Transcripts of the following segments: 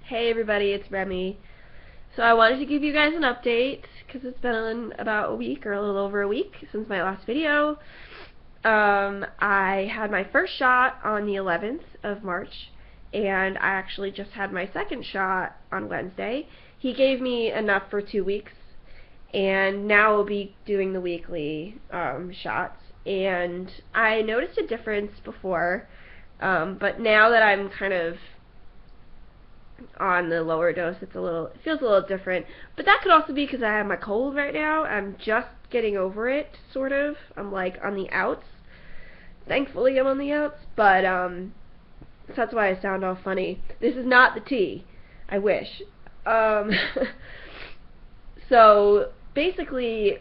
Hey everybody, it's Remy. So I wanted to give you guys an update because it's been about a week or a little over a week since my last video. I had my first shot on the 11th of March, and I actually just had my second shot on Wednesday. He gave me enough for 2 weeks, and now we'll be doing the weekly shots. And I noticed a difference before, but now that I'm kind of on the lower dose, it feels a little different. But that could also be because I have my cold right now. I'm just getting over it, sort of. I'm like on the outs. Thankfully I'm on the outs, but so that's why I sound all funny. This is not the tea. I wish. So basically,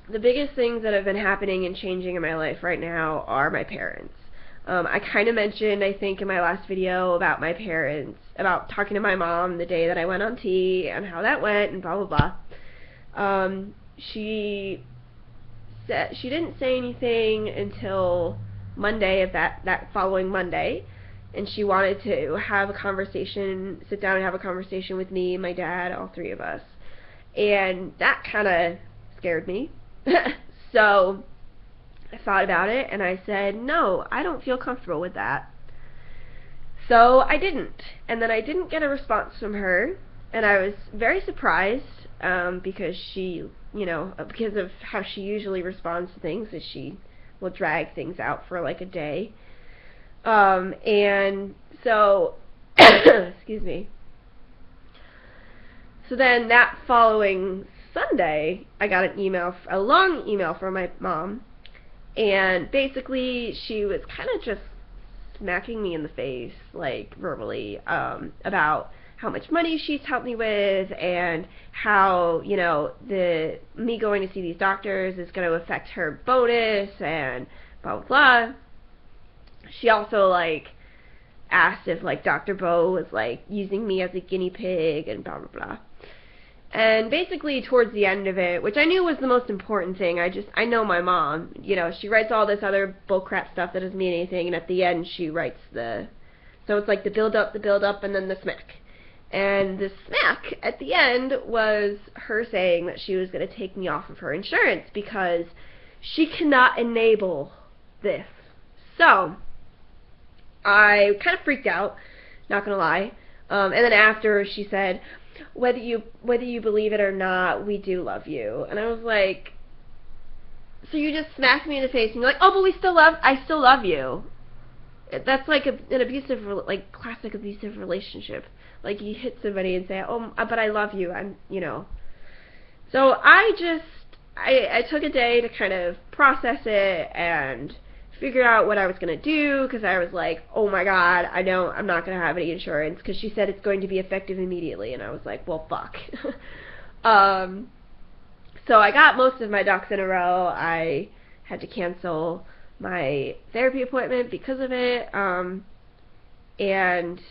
the biggest things that have been happening and changing in my life right now are my parents. I kind of mentioned, I think, in my last video about my parents, about talking to my mom the day that I went on T and how that went and blah blah blah. She didn't say anything until Monday of that following Monday, and she wanted to have a conversation, sit down and have a conversation with me, my dad, all three of us, and that kind of scared me. So I thought about it and I said, no, I don't feel comfortable with that. So I didn't. And then I didn't get a response from her, and I was very surprised because she, because of how she usually responds to things, is she will drag things out for like a day. And so, excuse me. So then that following Sunday, I got a long email from my mom. And basically, she was kind of just smacking me in the face, like verbally, about how much money she's helped me with, and how, me going to see these doctors is going to affect her bonus, and blah, blah, blah. She also, asked if, Dr. Bo was, using me as a guinea pig, and blah, blah, blah. And basically, towards the end of it, which I knew was the most important thing, I know my mom, she writes all this other bullcrap stuff that doesn't mean anything, and at the end she writes so it's like the build up, and then the smack. And the smack at the end was her saying that she was going to take me off of her insurance because she cannot enable this. So, I kind of freaked out, not going to lie. And then after, she said, whether you believe it or not, we do love you. And I was like, so you just smacked me in the face and you're like, oh, but I still love you. That's like an abusive, classic abusive relationship. Like, you hit somebody and say, oh, but I love you. So I took a day to kind of process it and figure out what I was going to do, because I was like, oh my god, I'm not going to have any insurance, because she said it's going to be effective immediately, and I was like, well, fuck. So I got most of my ducks in a row. I had to cancel my therapy appointment because of it, and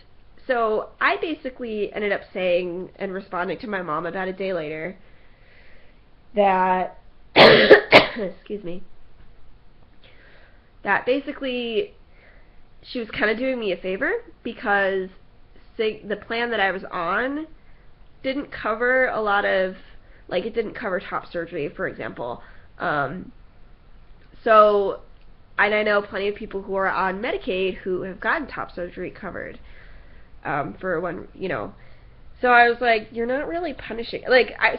so I basically ended up saying and responding to my mom about a day later that, excuse me, that basically she was kind of doing me a favor, because the plan that I was on didn't cover a lot of, it didn't cover top surgery, for example. So, and I know plenty of people who are on Medicaid who have gotten top surgery covered, for one, So I was like, you're not really punishing, so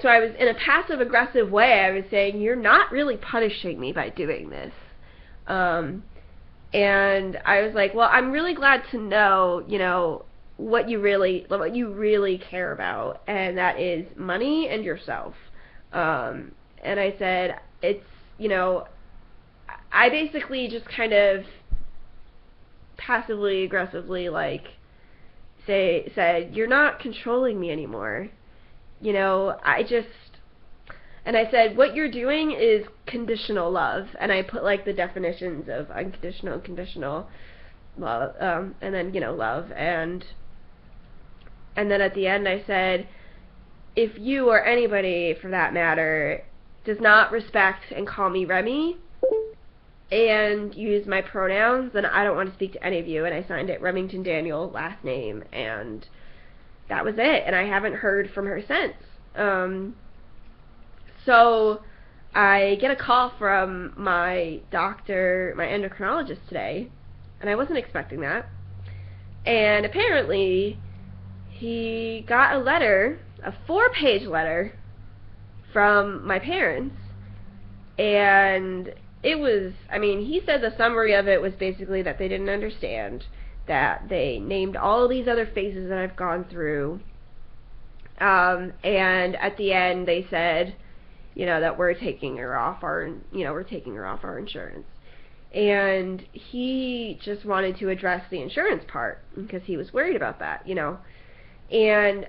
I was in a passive-aggressive way, I was saying, you're not really punishing me by doing this. And I was like, well, I'm really glad to know, what you really care about, and that is money and yourself. And I said, it's, I basically just kind of passively, aggressively, said, you're not controlling me anymore. And I said, what you're doing is conditional love. And I put, the definitions of unconditional and conditional love, and then, love. And then at the end I said, if you or anybody, for that matter, does not respect and call me Remy, and use my pronouns, then I don't want to speak to any of you. And I signed it Remington Daniel, last name, and that was it, and I haven't heard from her since. So I get a call from my doctor, my endocrinologist today, and I wasn't expecting that. And apparently he got a letter, a 4-page letter from my parents, and it was, I mean, he said the summary of it was basically that they didn't understand, that they named all these other phases that I've gone through, and at the end they said, you know, that we're taking her off our insurance. And he just wanted to address the insurance part because he was worried about that, you know. And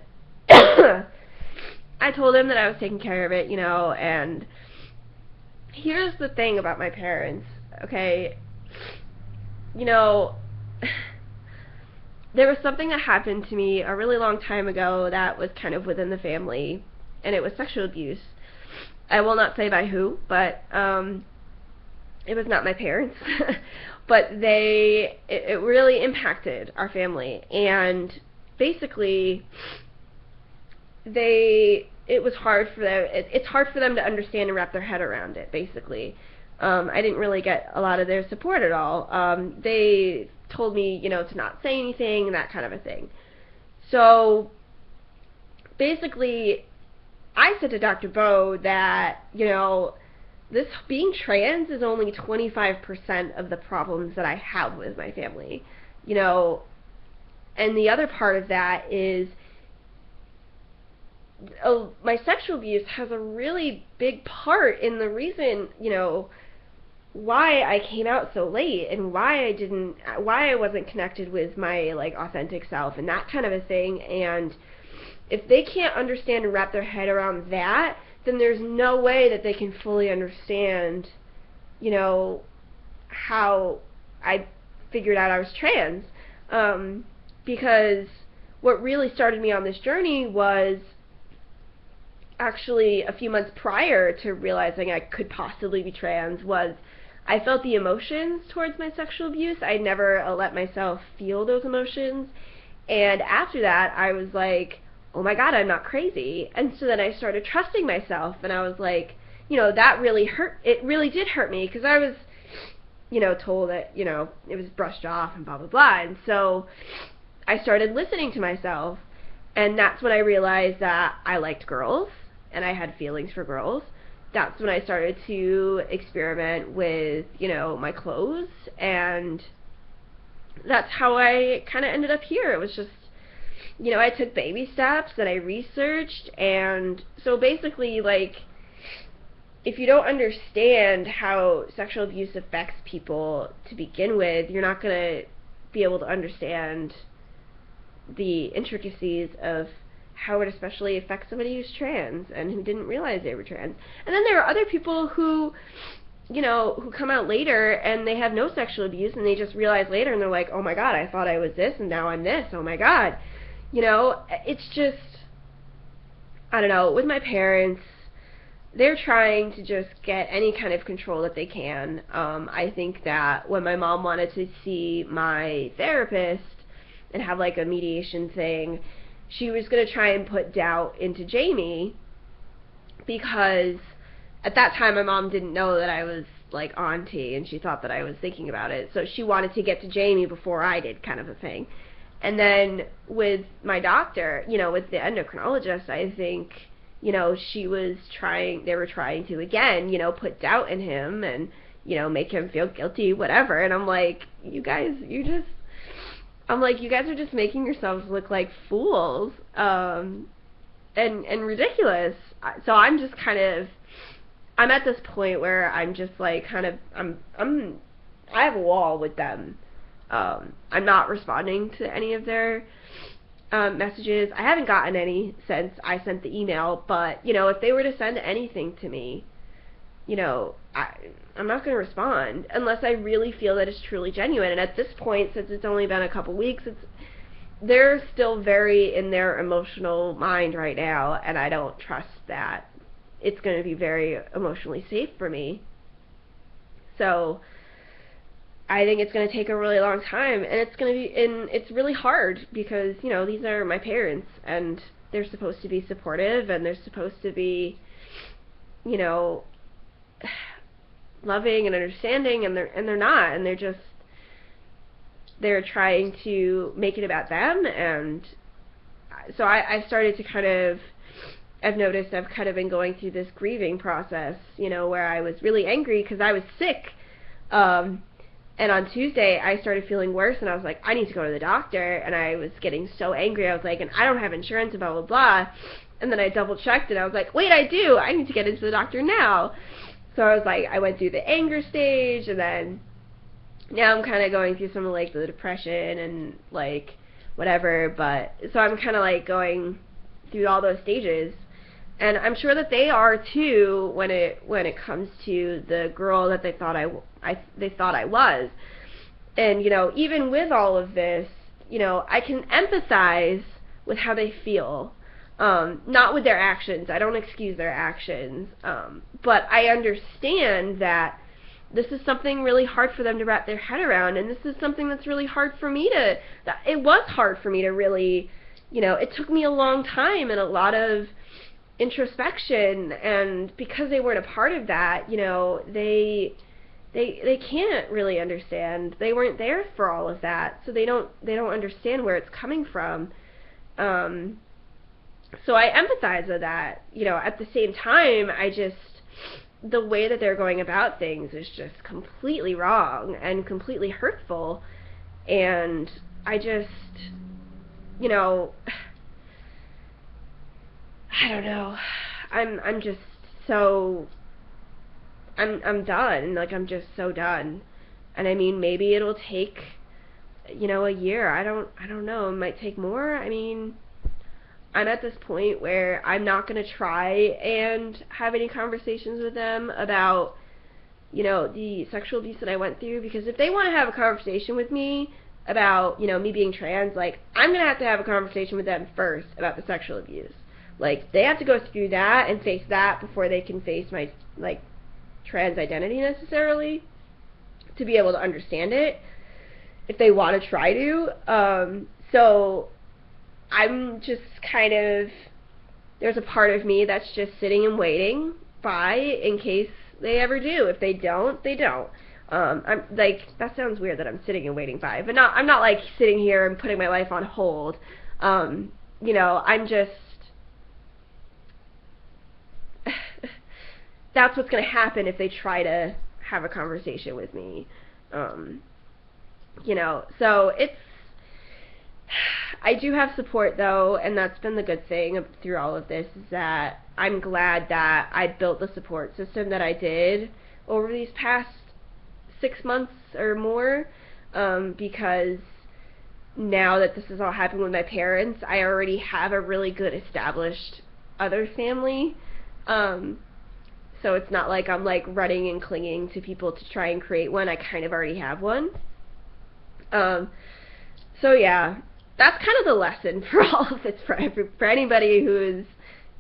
I told him that I was taking care of it, you know, and here's the thing about my parents, okay? You know, there was something that happened to me a really long time ago that was kind of within the family, and it was sexual abuse. I will not say by who, but it was not my parents. But it really impacted our family, and basically it was hard for them. It's hard for them to understand and wrap their head around it, basically. I didn't really get a lot of their support at all. They told me, you know, to not say anything and that kind of a thing. So basically, I said to Dr. Bo that, you know, this being trans is only 25% of the problems that I have with my family, you know, and the other part of that is my sexual abuse has a really big part in the reason, you know, why I came out so late and why I wasn't connected with my, like, authentic self and that kind of a thing. And if they can't understand and wrap their head around that, then there's no way that they can fully understand, you know, how I figured out I was trans. Because what really started me on this journey was actually a few months prior to realizing I could possibly be trans. Was I felt the emotions towards my sexual abuse. I never let myself feel those emotions. And after that, I was like, oh my God, I'm not crazy. And so then I started trusting myself, and I was like, you know, that really hurt. It really did hurt me because I was, you know, told that, you know, it was brushed off and blah, blah, blah. And so I started listening to myself, and that's when I realized that I liked girls and I had feelings for girls. That's when I started to experiment with, you know, my clothes, and that's how I kind of ended up here. It was just, you know, I took baby steps and I researched, and so basically, like, if you don't understand how sexual abuse affects people to begin with, you're not going to be able to understand the intricacies of how it especially affects somebody who's trans and who didn't realize they were trans. And then there are other people who, you know, who come out later and they have no sexual abuse and they just realize later and they're like, oh my God, I thought I was this and now I'm this, oh my God. You know, it's just, I don't know, with my parents, they're trying to just get any kind of control that they can. I think that when my mom wanted to see my therapist and have like a mediation thing, she was going to try and put doubt into Jamie, because at that time my mom didn't know that I was like auntie, and she thought that I was thinking about it. So she wanted to get to Jamie before I did, kind of a thing. And then with my doctor, you know, with the endocrinologist, I think, you know, they were trying to, again, you know, put doubt in him and, you know, make him feel guilty, whatever. And I'm like, you guys are just making yourselves look like fools, and ridiculous. So I'm just kind of, I'm at this point where I'm just like kind of, I have a wall with them. I'm not responding to any of their messages. I haven't gotten any since I sent the email, but, you know, if they were to send anything to me, you know, I'm not going to respond unless I really feel that it's truly genuine. And at this point, since it's only been a couple weeks, they're still very in their emotional mind right now, and I don't trust that it's going to be very emotionally safe for me. So I think it's going to take a really long time, and it's really hard because, you know, these are my parents, and they're supposed to be supportive, and they're supposed to be, you know, loving and understanding, and they're not, and they're trying to make it about them. And so I started to kind of, I've noticed I've kind of been going through this grieving process, you know, where I was really angry because I was sick. And on Tuesday, I started feeling worse, and I was like, I need to go to the doctor, and I was getting so angry. I was like, and I don't have insurance, and blah, blah, blah. And then I double-checked, and I was like, wait, I do. I need to get into the doctor now. So I was like, I went through the anger stage, and then now I'm kind of going through some of, like, the depression and, like, whatever. But so I'm kind of, like, going through all those stages. And I'm sure that they are too when it comes to the girl that they thought I was. And, you know, even with all of this, you know, I can empathize with how they feel. Not with their actions. I don't excuse their actions. But I understand that this is something really hard for them to wrap their head around, and this is something that's really hard for me to, it was hard for me to really, you know, it took me a long time and a lot of introspection, and because they weren't a part of that, you know, they can't really understand. They weren't there for all of that, so they don't understand where it's coming from. So I empathize with that. You know, at the same time, the way that they're going about things is just completely wrong and completely hurtful, and I just, you know, I don't know. I'm just so, I'm done. Like, I'm just so done. And I mean, maybe it'll take, you know, a year. I don't know. It might take more. I mean, I'm at this point where I'm not going to try and have any conversations with them about, you know, the sexual abuse that I went through, because if they want to have a conversation with me about, you know, me being trans, like, I'm going to have a conversation with them first about the sexual abuse. Like, they have to go through that and face that before they can face my, like, trans identity necessarily, to be able to understand it, if they want to try to. So I'm just kind of, there's a part of me that's just sitting and waiting by in case they ever do. If they don't, they don't. I'm like, that sounds weird that I'm sitting and waiting by, but I'm not like sitting here and putting my life on hold. You know, I'm just, that's what's going to happen if they try to have a conversation with me. You know, so I do have support though, and that's been the good thing through all of this, is that I'm glad that I built the support system that I did over these past 6 months or more, because now that this has all happened with my parents, I already have a really good established other family. So it's not like I'm like running and clinging to people to try and create one. I kind of already have one. So yeah, that's kind of the lesson for all of this for anybody who is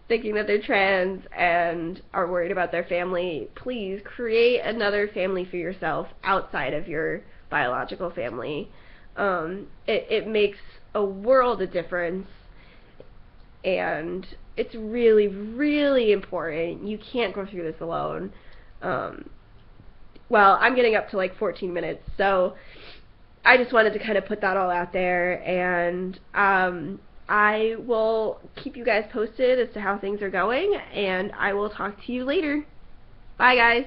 thinking that they're trans and are worried about their family. Please create another family for yourself outside of your biological family. It makes a world of difference, and it's really, really important. You can't go through this alone. Well, I'm getting up to like 14 minutes, so I just wanted to kind of put that all out there, and I will keep you guys posted as to how things are going, and I will talk to you later. Bye, guys.